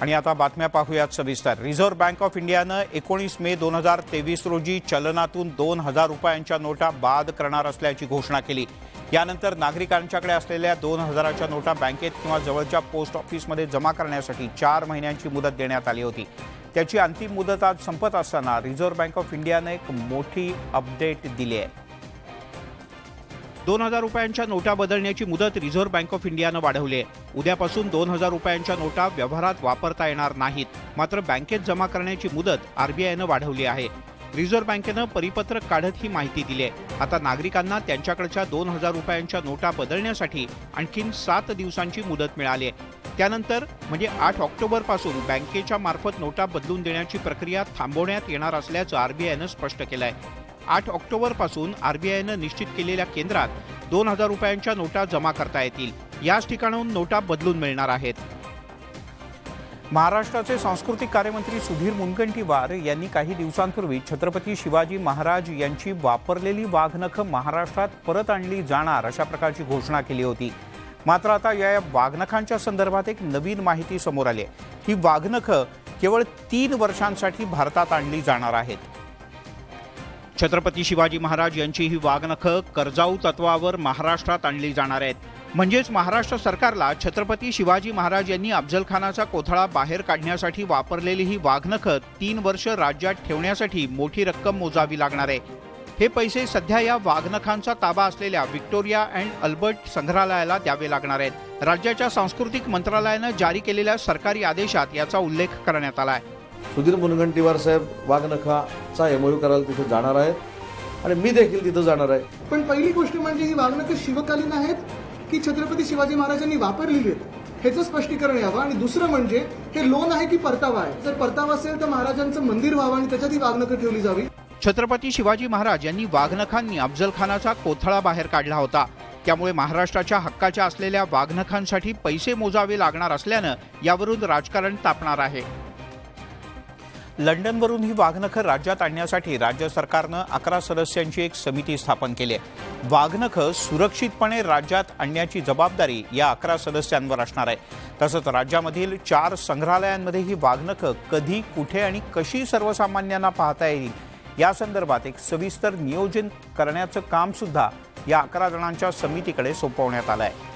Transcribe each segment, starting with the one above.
आणि आता बातम्या पाहूयात सविस्तर। रिझर्व्ह बँक ऑफ इंडियानं 19 मे 2023 रोजी चलनातून 2000 रुपयांच्या नोटा बाद करणार असल्याची घोषणा केली। यानंतर नागरिकांच्याकडे असलेल्या 2000च्या नोटा बँकेत किंवा जवळच्या पोस्ट ऑफिसमध्ये जमा करण्यासाठी 4 महिन्यांची मुदत देण्यात आली होती। त्याची अंतिम मुदत आज संपत असताना रिझर्व्ह बँक ऑफ इंडियाने एक मोठी अपडेट दिली आहे। 2000 रुपयांच्या नोटा बदलण्याची मुदत रिझर्व्ह बँक ऑफ इंडियानं वाढवली आहे। उद्यापासून 2000 रुपयांच्या नोटा व्यवहारात वापरता येणार नाहीत, मात्र बँकेत जमा करण्याची मुदत आरबीआयनं वाढवली आहे। रिझर्व्ह बँकेनं परिपत्रक काढत ही माहिती दिली आहे। आता नागरिकांना त्यांच्याकडच्या 2000 रुपयांच्या नोटा बदलण्यासाठी आणखीन 7 दिवसांची मुदत मिळाली आहे। त्यानंतर म्हणजे 8 ऑक्टोबर पासून बँकेच्या मार्फत नोटा बदलून देण्याची प्रक्रिया थांबवण्यात येणार असल्याचं आरबीआयनं स्पष्ट केलं आहे। 8 ऑक्टोबर पासून आरबीआयनं निश्चित केलेल्या केंद्रात 2000 रुपयांच्या नोटा जमा करता येतील। याच ठिकाणाहून नोटा बदलून मिळणार आहेत। महाराष्ट्राचे सांस्कृतिक कार्यमंत्री सुधीर मुनगंटीवार यांनी काही दिवसांपूर्वी छत्रपती शिवाजी महाराज यांची वापरलेली वाघनखं महाराष्ट्रात परत आणली जाणार अशा प्रकारची घोषणा केली होती। मात्र आता या वाघनखांच्या संदर्भात एक नवीन माहिती समोर आली आहे। ही वाघनखं केवळ 3 वर्षांसाठी भारतात आणली जाणार आहेत। छत्रपती शिवाजी महाराज यांची ही वाघनखं कर्जाऊ तत्वावर महाराष्ट्रात आणली जाणार आहेत। म्हणजेच महाराष्ट्र सरकारला छत्रपती शिवाजी महाराज यांनी अफजलखानाचा कोथळा बाहेर काढण्यासाठी वापरलेली ही वाघनखं 3 वर्ष राज्यात ठेवण्यासाठी मोठी रक्कम मोजावी लागणार आहे। हे पैसे सध्या या वाघनखांचा ताबा असलेल्या व्हिक्टोरिया अँड अल्बर्ट संग्रहालयाला द्यावे लागणार आहेत। राज्याच्या सांस्कृतिक मंत्रालयानं जारी केलेल्या सरकारी आदेशात याचा उल्लेख करण्यात आला आहे। सुधीर मुनगंटीवार साहेब वाघनखाचा एमओयू करायला तिथे जाणार आहेत आणि मी देखील तिथे जाणार आहे। पण पहिली गोष्ट म्हणजे ही वाघनखं शिवकालीन आहेत की छत्रपती शिवाजी महाराजांनी वापरलेली आहेत ह्याचं स्पष्टीकरण यावं। आणि दुसरं म्हणजे हे लोन आहे की परतावा आहे। जर परतावा असेल तर महाराजांचं मंदिर व्हावं आणि त्याच्यात ही वाघनखं ठेवली जावी। छत्रपती शिवाजी महाराज यांनी वाघनखांनी अफजलखानाचा कोथळा बाहेर काढला होता, त्यामुळे महाराष्ट्राच्या हक्काच्या असलेल्या वाघनखांसाठी पैसे मोजावे लागणार असल्यानं यावरून राजकारण तापणार आहे। लंडनवरून ही वाघनखं राज्यात आणण्यासाठी राज्य सरकारनं 11 सदस्यांची एक समिती स्थापन केली आहे। वाघनखं सुरक्षितपणे राज्यात आणण्याची जबाबदारी या 11 सदस्यांवर असणार आहे। तसंच राज्यामधील 4 संग्रहालयांमध्ये ही वाघनखं कधी, कुठे आणि कशी सर्वसामान्यांना पाहता येईल या संदर्भात एक सविस्तर नियोजन करण्याचं काम सुद्धा या 11 जणांच्या समितीकडे सोपवण्यात आलं आहे।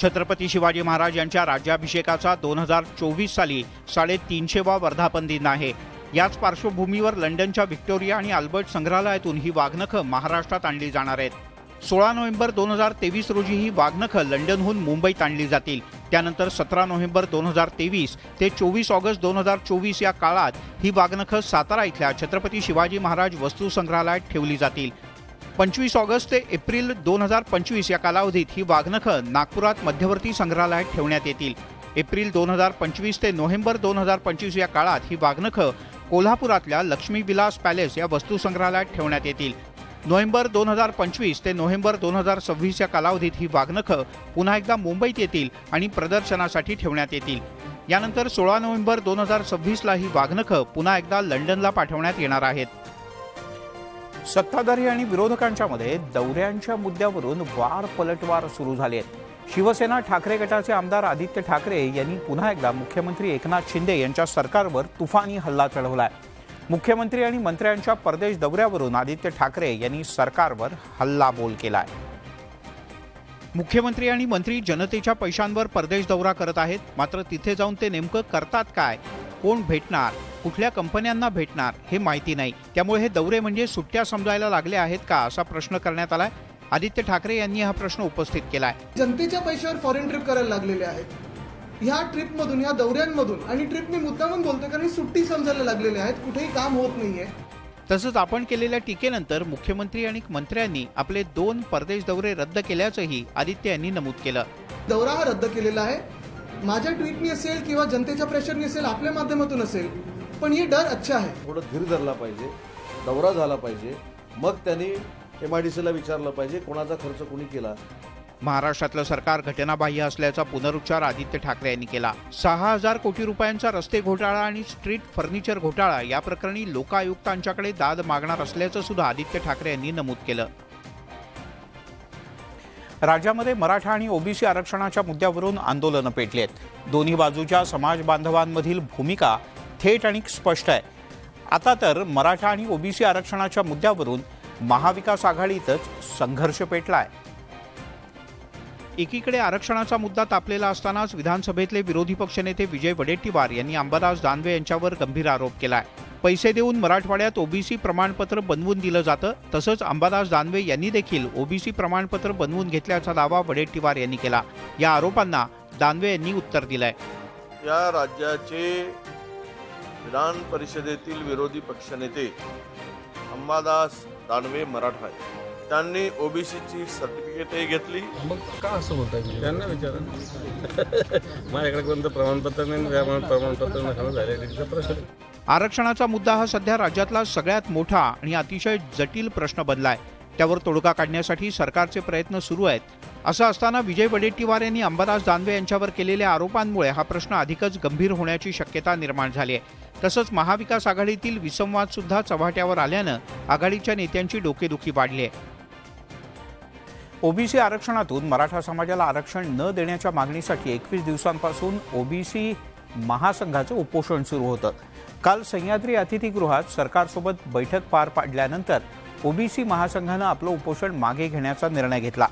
छत्रपती शिवाजी महाराज यांच्या राज्याभिषेकाचा 2024 साली 350वा वर्धापन दिन आहे। याच पार्श्वभूमीवर लंडनच्या व्हिक्टोरिया आणि अल्बर्ट संग्रहालयातून ही वाघनखं महाराष्ट्रात आणली जाणार आहेत। 16 नोव्हेंबर 2023 रोजी ही वाघनखं लंडनहून मुंबईत आणली जातील। त्यानंतर 17 नोव्हेंबर 2023 ते 24 ऑगस्ट 2024 या काळात ही वाघनखं सातारा इथल्या छत्रपती शिवाजी महाराज वस्तू संग्रहालयात ठेवली जातील। 25 ऑगस्ट ते एप्रिल 2025 या कालावधीत ही वाघनखं नागपुरात मध्यवर्ती संग्रहालयात ठेवण्यात येतील। एप्रिल 2025 ते नोव्हेंबर 2025 या काळात ही वाघनखं कोल्हापुरातल्या लक्ष्मी विलास पॅलेस या वस्तू संग्रहालयात ठेवण्यात येतील। नोव्हेंबर 2025 ते नोव्हेंबर 2026 या कालावधीत ही वाघनखं पुन्हा एकदा मुंबईत येतील आणि प्रदर्शनासाठी ठेवण्यात येतील। यानंतर 16 नोव्हेंबर 2026 ला ही वाघनखं पुन्हा एकदा लंडनला पाठवण्यात येणार आहेत। सत्ताधारी आणि विरोधकांच्या मध्ये दौऱ्यांच्या मुद्द्यावरून वार पलटवार सुरू झाले आहेत। शिवसेना ठाकरे गटाचे आमदार आदित्य ठाकरे यांनी पुन्हा एकदा मुख्यमंत्री एकनाथ शिंदे यांच्या सरकारवर तुफानी हल्ला चढवलाय। मुख्यमंत्री आणि मंत्र्यांच्या परदेश दौऱ्यावरून आदित्य ठाकरे यांनी सरकारवर हल्लाबोल केलाय। मुख्यमंत्री आणि मंत्री जनतेच्या पैशांवर परदेश दौरा करत आहेत, मात्र तिथे जाऊन ते नेमकं करतात काय, कोण भेटणार, कुठल्या कंपन्यांना भेटणार हे माहिती नाही। त्यामुळे हे दौरे म्हणजे सुट्ट्या समजायला लागले आहेत का असा प्रश्न करण्यात आलाय। आदित्य ठाकरे यांनी हा प्रश्न उपस्थित केलाय। जनतेच्या पैशावर फॉरेन ट्रिप करायला लागलेले आहेत। ह्या ट्रिपमधून, या दौऱ्यांमधून, आणि ट्रिप मी मुद्दामून बोलतो कारण सुट्टी समजायला लागलेले आहेत, कुठेही काम होत नाहीये। तसंच आपण केलेल्या टीकेनंतर मुख्यमंत्री आणि मंत्र्यांनी आपले 2 परदेश दौरे रद्द केल्याचंही आदित्य यांनी नमूद केलं। दौरा हा रद्द केलेला आहे, माझ्या ट्विटनी असेल किंवा जनतेच्या प्रेशरनी असेल, आपल्या माध्यमातून असेल, पण ये डर अच्छा आहे। थोडं धीर धरला पाहिजे, दौरा झाला पाहिजे, मग त्यांनी MIDCला विचारलं पाहिजे कोणाचा खर्च कोणी केला। महाराष्ट्रातलं सरकार घटनाबाह्य असल्याचा पुनरुच्चार आदित्य ठाकरे यांनी केला। 6000 कोटी रुपयांचा रस्ते घोटाळा आणि स्ट्रीट फर्निचर घोटाळा या प्रकरणी लोकायुक्तांच्याकडे दाद मागणार असल्याचं सुद्धा आदित्य ठाकरे यांनी नमूद केलं। राज्यामध्ये मराठा आणि ओबीसी आरक्षणाच्या मुद्द्यावरून आंदोलनं पेटली आहेत। दोन्ही बाजूच्या समाज बांधवांमधील भूमिका थेट आणि स्पष्ट आहे। आता तर मराठा आणि ओबीसी आरक्षणाच्या मुद्द्यावरून महाविकास आघाडीतच संघर्ष पेटला आहे। एकीकडे आरक्षणाचा मुद्दा तापलेला असतानाच विधानसभेतले विरोधी पक्षनेते विजय वडेट्टीवार यांनी अंबादास दानवे यांच्यावर गंभीर आरोप केलाय। पैसे देऊन मराठवाड्यात ओबीसी प्रमाणपत्र बनवून दिलं जातं, तसंच अंबादास दानवे यांनी देखील ओबीसी प्रमाणपत्र बनवून घेतल्याचा दावा वडेट्टीवार यांनी केला। या आरोपांना दानवे यांनी उत्तर दिलंय। या राज्याचे विधान परिषदेतील विरोधी पक्षनेते अंबादास दानवे मराठा आहेत। त्यांनी ओबीसीची सर्टिफिकेटही घेतली। मग का असं बोलताय? त्यांना विचारा। माझ्याकडे कोणतं प्रमाणपत्र नाही, प्रमाणपत्र नसणं झालेला प्रश्न। आरक्षणाचा मुद्दा हा सध्या राज्यातला सगळ्यात मोठा आणि अतिशय जटिल प्रश्न बनलाय। त्यावर तोडगा काढण्यासाठी सरकारचे प्रयत्न सुरू आहेत। असं असताना विजय वडेट्टीवार यांनी अंबादास दानवे यांच्यावर केलेल्या आरोपांमुळे हा प्रश्न अधिकच गंभीर होण्याची शक्यता निर्माण झाली आहे। तसंच महाविकास आघाडीतील विसंवाद सुद्धा चव्हाट्यावर आल्यानं आघाडीच्या नेत्यांची डोकेदुखी वाढली आहे। ओबीसी आरक्षणातून मराठा समाजाला आरक्षण न देण्याच्या मागणीसाठी 21 दिवसांपासून ओबीसी महासंघाचं उपोषण सुरू होतं। काल सह्याद्री अतिथीगृहात सरकारसोबत बैठक पार पाडल्यानंतर ओबीसी महासंघानं आपलं उपोषण मागे घेण्याचा निर्णय घेतला।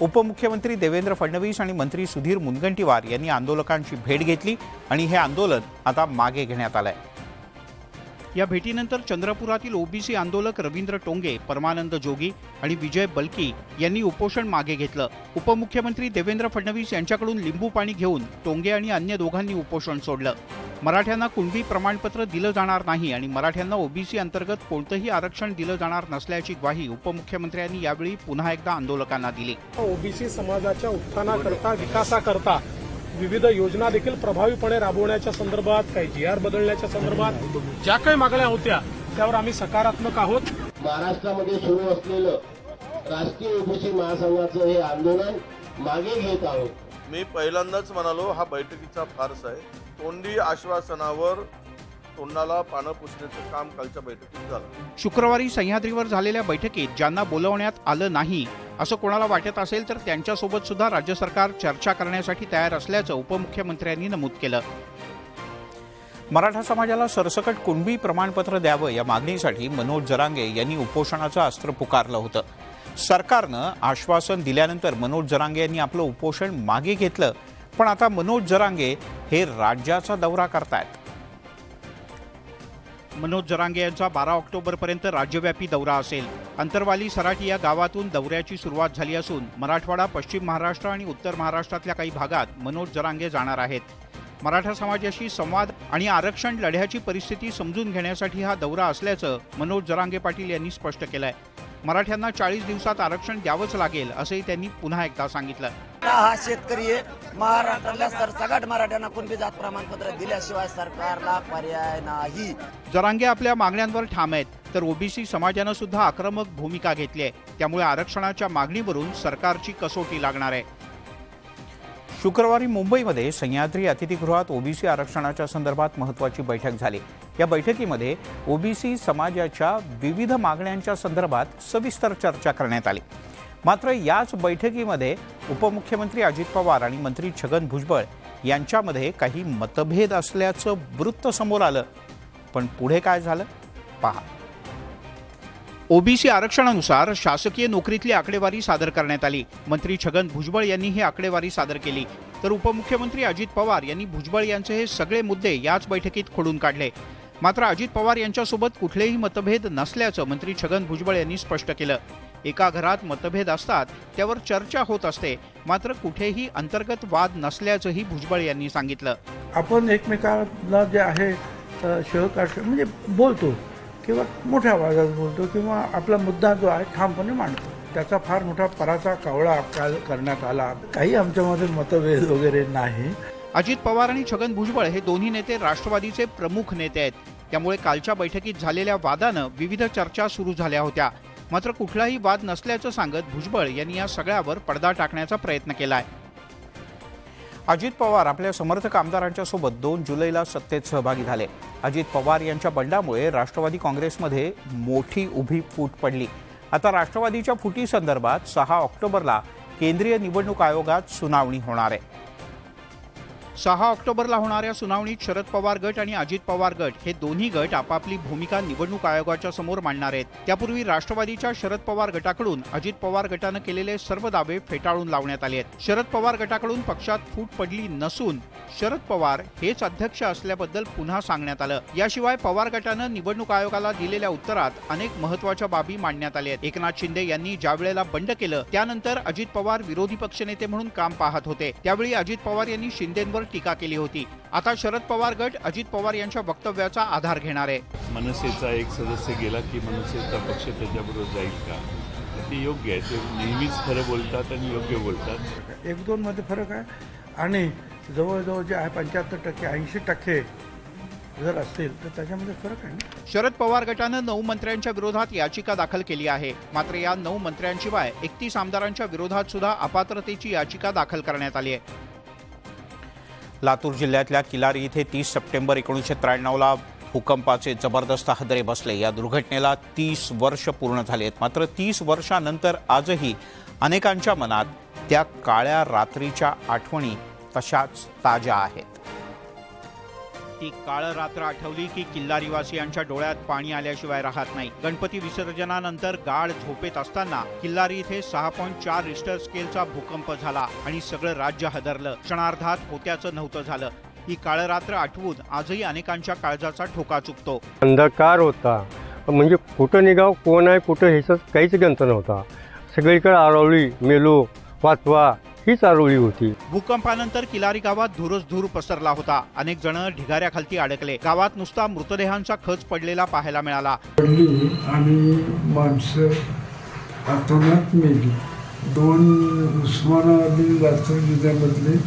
उपमुख्यमंत्री देवेंद्र फडणवीस आणि मंत्री सुधीर मुनगंटीवार यांनी आंदोलकांची भेट घेतली आणि हे आंदोलन आता मागे घेण्यात आलंय। या भेटीनंतर चंद्रपुरातील ओबीसी आंदोलक रवींद्र टोंगे, परमानंद जोगी आणि विजय बलकी यांनी उपोषण मागे घेतलं। उपमुख्यमंत्री देवेंद्र फडणवीस यांच्याकडून लिंबू पाणी घेऊन टोंगे आणि अन्य दोघांनी उपोषण सोडलं। मराठ्यांना कुणबी प्रमाणपत्र दिलं जाणार नाही आणि मराठ्यांना ओबीसी अंतर्गत कोणतंही आरक्षण दिलं जाणार नसल्याची ग्वाही उपमुख्यमंत्र्यांनी यावेळी पुन्हा एकदा आंदोलकांना दिली। ओबीसी समाजाच्या उत्थानाकरता, विकासाकरता विविध योजना देखील प्रभावीपणे राबवण्याच्या संदर्भात, काही जीआर बदलण्याच्या संदर्भात ज्या काही मागण्या होत्या त्यावर आम्ही सकारात्मक आहोत। महाराष्ट्रामध्ये सुरू असलेलं राष्ट्रीय ओबीसी महासंघाचं हे आंदोलन मागे घेत आहोत। मी पहिल्यांदाच म्हणालो, हा बैठकीचा फार्स आहे। तोंडी आश्वासनावर तोंडाला पानं पुसण्याचं काम कालच्या बैठकीत झालं। शुक्रवारी सह्याद्रीवर झालेल्या बैठकीत ज्यांना बोलवण्यात आलं नाही असं कोणाला वाटत असेल तर त्यांच्यासोबत सुद्धा राज्य सरकार चर्चा करण्यासाठी तयार असल्याचं उपमुख्यमंत्र्यांनी नमूद केलं। मराठा समाजाला सरसकट कुणबी प्रमाणपत्र द्यावं या मागणीसाठी मनोज जरांगे यांनी उपोषणाचं अस्त्र पुकारलं होतं। सरकारनं आश्वासन दिल्यानंतर मनोज जरांगे यांनी आपलं उपोषण मागे घेतलं, पण आता मनोज जरांगे हे राज्याचा दौरा करतायत। मनोज जरांगे यांचा 12 ऑक्टोबरपर्यंत राज्यव्यापी दौरा असेल। अंतरवाली सराटी या गावातून दौऱ्याची सुरुवात झाली असून मराठवाडा, पश्चिम महाराष्ट्र आणि उत्तर महाराष्ट्रातल्या काही भागात मनोज जरांगे जाणार आहेत। मराठा समाजाशी संवाद आणि आरक्षण लढ्याची परिस्थिती समजून घेण्यासाठी हा दौरा असल्याचं मनोज जरांगे पाटील यांनी स्पष्ट केलंय। मराठ्यांना 40 दिवसात आरक्षण द्यावंच लागेल असंही त्यांनी पुन्हा एकदा सांगितलं। हा शेतकरी महाराष्ट्रातल्या सरसकट मराठ्यांना कुणबी जात प्रमाणपत्र दिल्याशिवाय सरकारला पर्याय नाही। जरांगे आपल्या मागण्यांवर ठाम आहेत, तर ओबीसी समाजानं सुद्धा आक्रमक भूमिका घेतली आहे। त्यामुळे आरक्षणाच्या मागणीवरून सरकारची कसोटी लागणार आहे। शुक्रवारी मुंबईमध्ये सह्याद्री अतिथीगृहात ओबीसी आरक्षणाच्या संदर्भात महत्त्वाची बैठक झाली। या बैठकीमध्ये ओबीसी समाजाच्या विविध मागण्यांच्या संदर्भात सविस्तर चर्चा करण्यात आली। मात्र याच बैठकीमध्ये उपमुख्यमंत्री अजित पवार आणि मंत्री छगन भुजबळ यांच्यामध्ये काही मतभेद असल्याचं वृत्त समोर आलं, पण पुढे काय झालं पहा। ओबीसी आरक्षणानुसार शासकीय नोकरीतली आकडेवारी सादर करण्यात आली। मंत्री छगन भुजबळ यांनी ही आकडेवारी सादर केली, तर उपमुख्यमंत्री अजित पवार यांनी भुजबळ यांचे हे सगळे मुद्दे याच बैठकीत खोडून काढले। मात्र अजित पवार यांच्यासोबत कुठलेही मतभेद नसल्याचं मंत्री छगन भुजबळ यांनी स्पष्ट केलं। एका घरात मतभेद असतात, त्यावर चर्चा होत असते, मात्र कुठेही अंतर्गत वाद नसल्याचंही भुजबळ यांनी सांगितलं। आपण एकमेकांना जे आहे सहकार्य म्हणजे बोलतो किंवा मोठ्या आवाजात बोलतो किंवा आपला मुद्दा जो आहे ठामपणे मांडतो, त्याचा फार मोठा पराचा कावळा काल करण्यात आला। काही आमच्यामध्ये मतभेद वगैरे नाही। अजित पवार आणि छगन भुजबळ हे दोन्ही नेते राष्ट्रवादीचे प्रमुख नेते आहेत। त्यामुळे कालच्या बैठकीत झालेल्या वादानं विविध चर्चा सुरू झाल्या होत्या, मात्र कुठलाही वाद नसल्याचं सांगत भुजबळ यांनी या सगळ्यावर पडदा टाकण्याचा प्रयत्न केलाय। अजित पवार आपल्या समर्थक आमदारांच्या सोबत 2 जुलैला सत्तेत सहभागी झाले। अजित पवार यांच्या बंडामुळे राष्ट्रवादी काँग्रेसमध्ये मोठी उभी फूट पडली। आता राष्ट्रवादीच्या फुटी संदर्भात 6 ऑक्टोबरला केंद्रीय निवडणूक आयोगात सुनावणी होणार आहे। 6 ऑक्टोबरला होणाऱ्या सुनावणीत शरद पवार गट आणि अजित पवार गट हे दोन्ही गट आपापली भूमिका निवडणूक आयोगाच्या समोर मांडणार आहेत। त्यापूर्वी राष्ट्रवादीच्या शरद पवार गटाकडून अजित पवार गटाने केलेले सर्व दावे फेटाळून लावण्यात आले आहेत। शरद पवार गटाकडून पक्षात फूट पडली नसून शरद पवार हेच अध्यक्ष असल्याबद्दल पुन्हा सांगण्यात आलं। याशिवाय पवार गटाने निवडणूक आयोगाला दिलेल्या उत्तरात अनेक महत्त्वाच्या बाबी मांडण्यात आल्या आहेत। एकनाथ शिंदे यांनी ज्या वेळेला बंड केलं त्यानंतर अजित पवार विरोधी पक्षनेते म्हणून काम पाहत होते, त्यावेळी अजित पवार यांनी शिंदेंवर टीका केली होती। आता शरद पवार गट अजित पवार यांच्या वक्तव्याचा आधार घेणार आहे। मनसेचा एक सदस्य गेला की मनसेचा पक्ष त्याच्याबरोबर जाईल का, ते योग्य आहे। ते नेहमीच खरं बोलतात आणि योग्य बोलतात। 1-2 मध्ये फरक आहे आणि जवळजवळ जे आहे 75% 80% जर असेल तर त्याच्यामध्ये फरक आहे। शरद पवार गटाने 9 मंत्र्यांच्या विरोधात याचिका दाखल केली आहे। मात्र या 9 मंत्र्यांशिवाय 31 आमदारांच्या विरोधात सुद्धा अपात्रतेची याचिका दाखल करण्यात आली आहे। लातूर जिल्ह्यातल्या किलारी इथे 30 सप्टेंबर 1993ला भूकंपाचे जबरदस्त हादरे बसले। या दुर्घटनेला 30 वर्ष पूर्ण झाली आहेत। मात्र 30 वर्षानंतर आजही अनेकांच्या मनात त्या काळ्या रात्रीच्या आठवणी तशाच ताज्या आहेत। ती काळ रात्र आठवली की किल्लारीवासियांच्या डोळ्यात पाणी आल्याशिवाय राहत नाही। गणपती विसर्जनानंतर गाढ झोपेत असताना किल्लारी इथे 6.4 रिश्टर स्केलचा भूकंप झाला आणि सगळं राज्य हादरलं। क्षणार्धात होत्याचं नव्हतं झालं। ही काळ रात्र आठवून आजही अनेकांच्या काळजाचा ठोका चुकतो। अंधकार होता, म्हणजे कुठं निघाव कोण आहे कुठं ह्याचं काहीच गंत नव्हता। सगळीकडे आरवली मेलो वाचवा हीच आरवली होती। भूकंपानंतर किलारी गावात धूरच धूर पसरला होता। अनेक जण ढिगाऱ्याखाली अडकले। गावात नुसता मृतदेहांचा खच पडलेला पाहायला मिळाला। आणि माणसं आतोनात मेली। 2 उस्मानाबादी लातूर जिल्ह्यामधले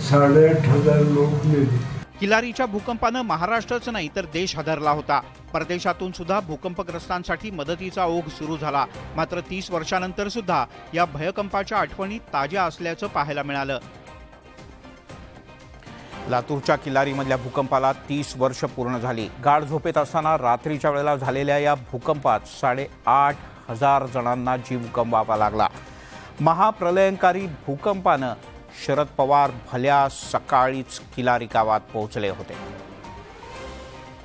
8,500 लोक मेले। किलारीच्या भूकंपानं महाराष्ट्रच नाही तर देश हादरला होता। परदेशातून सुद्धा भूकंपग्रस्तांसाठी मदतीचा ओघ सुरू झाला। मात्र 30 वर्षानंतर सुद्धा या भयकंपाच्या आठवणी ताज्या असल्याचं पाहायला मिळालं। लातूरच्या किल्लारीमधल्या भूकंपाला 30 वर्ष पूर्ण झाली। गाढ झोपेत असताना रात्रीच्या वेळेला झालेल्या या भूकंपात 8,500 जणांना जीव गमवावा लागला। महाप्रलयंकारी भूकंपानं शरद पवार भल्या सकाळीच किलारी गावात पोहोचले होते।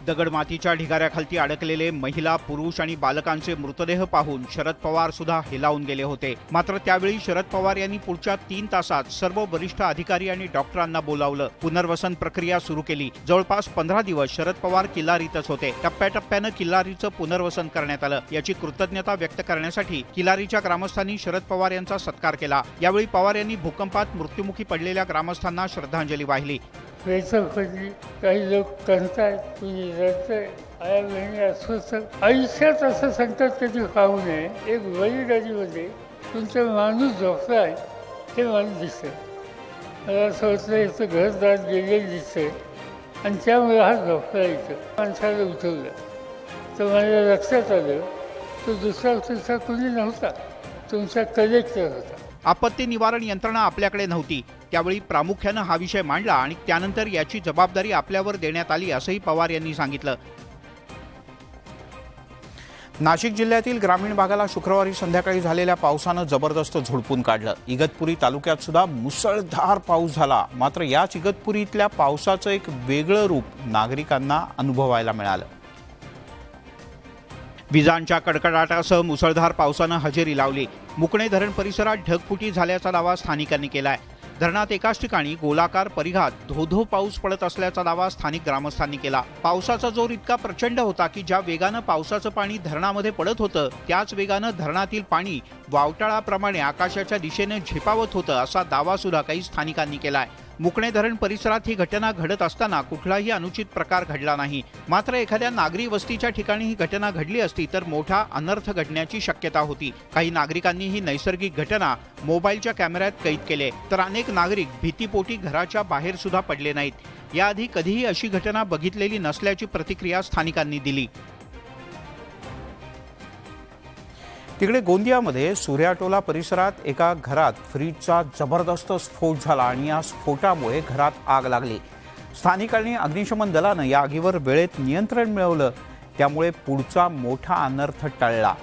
दगडमातीच्या ढिगाऱ्याखाली अडकलेले महिला, पुरुष आणि बालकांचे मृतदेह पाहून शरद पवार सुद्धा हेलावून गेले होते। मात्र त्यावेळी शरद पवार यांनी पुढच्या 3 तासात सर्व वरिष्ठ अधिकारी आणि डॉक्टरांना बोलावलं। पुनर्वसन प्रक्रिया सुरू केली। जवळपास 15 दिवस शरद पवार किल्लारीतच होते। टप्प्याटप्प्यानं किल्लारीचं पुनर्वसन करण्यात आलं। याची कृतज्ञता व्यक्त करण्यासाठी किल्लारीच्या ग्रामस्थांनी शरद पवार यांचा सत्कार केला। यावेळी पवार यांनी भूकंपात मृत्युमुखी पडलेल्या ग्रामस्थांना श्रद्धांजली वाहिली। काही लोक करतायत, कुणी रडतंय, आया बहिणी अस्वस्थ। आयुष्यात असं संकट कधी खाऊ नये। एक वडीलधारीमध्ये तुमचा माणूस झोपलाय हे मला दिसतंय। मला असं वाटतं याचं घरदार गेलेलं दिसतंय आणि त्यामुळे हा झोपला इथं। माणसाला उठवलं तर मला लक्षात आलं तो दुसरा कुणी नव्हता, तुमचा कलेक्टर होता। आपत्ती निवारण यंत्रणा आपल्याकडे नव्हती। त्यावेळी प्रामुख्याने हा विषय मांडला आणि त्यानंतर याची जबाबदारी आपल्यावर देण्यात आली असंही पवार यांनी सांगितलं। नाशिक जिल्ह्यातील ग्रामीण भागाला शुक्रवारी संध्याकाळी झालेल्या पावसानं जबरदस्त झोडपून काढलं। इगतपुरी तालुक्यात सुद्धा मुसळधार पाऊस झाला। मात्र याच इगतपुरीतल्या पावसाचं एक वेगळं रूप नागरिकांना अनुभवायला मिळालं। विजांच्या कडकडाटासह मुसळधार पावसानं हजेरी लावली। मुकणे धरण परिसरात ढगफुटी झाल्याचा दावा स्थानिकांनी केलाय। धरणात एकाच ठिकाणी गोलाकार परिघात धोधो पाऊस पडत असल्याचा दावा स्थानिक ग्रामस्थांनी केला। पावसाचा जोर इतका प्रचंड होता की ज्या वेगानं पावसाचं पाणी धरणामध्ये पडत होतं त्याच वेगानं धरणातील पाणी वावटाळाप्रमाणे आकाशाच्या दिशेने झेपावत होतं असा दावा सुद्धा काही स्थानिकांनी केलाय। मुकणे धरण परिसरात ही घटना घडत असताना कुठलाही अनुचित प्रकार घडला नाही। मात्र एखाद्या नागरी वस्तीच्या ठिकाणी ही घटना घडली असती तर मोठा अनर्थ घडण्याची शक्यता होती। काही नागरिकांनी ही नैसर्गिक घटना मोबाईलच्या कॅमेऱ्यात कैद केले तर अनेक नागरिक भीतीपोटी घराच्या बाहेर सुद्धा पडले नाहीत। याआधी कधीही अशी घटना बघितलेली नसल्याची प्रतिक्रिया स्थानिकांनी दिली। तिकडे गोंदियामध्ये सूर्याटोला परिसरात एका घरात फ्रीजचा जबरदस्त स्फोट झाला आणि या स्फोटामुळे घरात आग लागली। स्थानिकांनी अग्निशमन दलानं या आगीवर वेळेत नियंत्रण मिळवलं, त्यामुळे पुढचा मोठा अनर्थ टळला।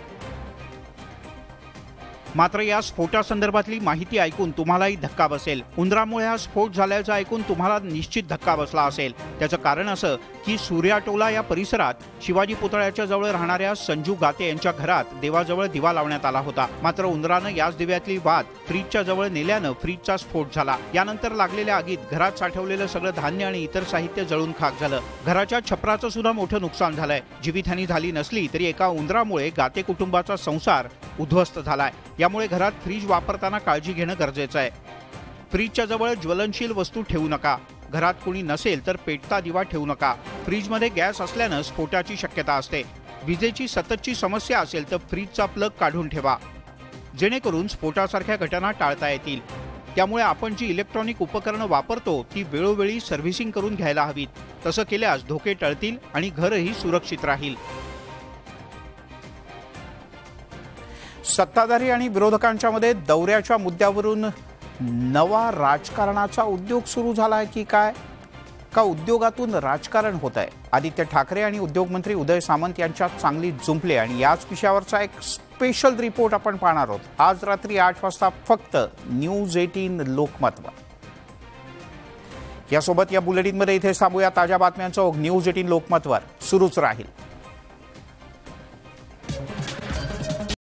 मात्र या स्फोटासंदर्भातली माहिती ऐकून तुम्हालाही धक्का बसेल. उंदरामुळे हा स्फोट झाल्याचं ऐकून तुम्हाला निश्चित धक्का बसला असेल. त्याचं कारण असं की सूर्याटोला या परिसरात शिवाजी पुतळ्याच्या जवळ राहणाऱ्या संजू गाते यांच्या घरात देवाजवळ दिवा लावण्यात आला होता. मात्र उंदरानं याच दिव्यातली वात फ्रीजच्या जवळ नेल्यानं फ्रीजचा स्फोट झाला. यानंतर लागलेल्या आगीत घरात साठवलेलं सगळं धान्य आणि इतर साहित्य जळून खाक झालं. घराच्या छपराचं सुद्धा मोठं नुकसान झालंय. जीवितहानी झाली नसली तरी एका उंदरामुळे गाते कुटुंबाचा संसार उद्ध्वस्त झालाय. यामुळे घरात फ्रीज वापरताना काळजी घेणं गरजेचं आहे. फ्रीजच्या जवळ ज्वलनशील वस्तू ठेवू नका. घरात कोणी नसेल तर पेटता दिवा ठेवू नका. फ्रीजमध्ये गॅस असल्यानं स्फोटाची शक्यता असते. विजेची सततची समस्या असेल तर फ्रीजचा प्लग काढून ठेवा, जेणेकरून स्फोटासारख्या घटना टाळता येतील. त्यामुळे आपण जी इलेक्ट्रॉनिक उपकरणं वापरतो ती वेळोवेळी सर्व्हिसिंग करून घ्यायला हवीत. तसं केल्यास धोके टळतील आणि घरही सुरक्षित राहील. सत्ताधारी आणि विरोधकांच्या मध्ये दौऱ्याच्या मुद्द्यावरून नवा राजकारणाचा उद्योग सुरू झाला आहे की काय, का उद्योगातून राजकारण होत आहे? आदित्य ठाकरे आणि उद्योगमंत्री उदय सामंत यांच्यात चांगली जुंपले आणि याच विषयावरचा एक स्पेशल रिपोर्ट आपण पाहणार आहोत आज रात्री 8 वाजता फक्त न्यूज 18 लोकमतवर. यासोबत या बुलेटिनमध्ये इथे थांबूया. ताज्या बातम्यांचं न्यूज 18 लोकमतवर सुरूच राहील.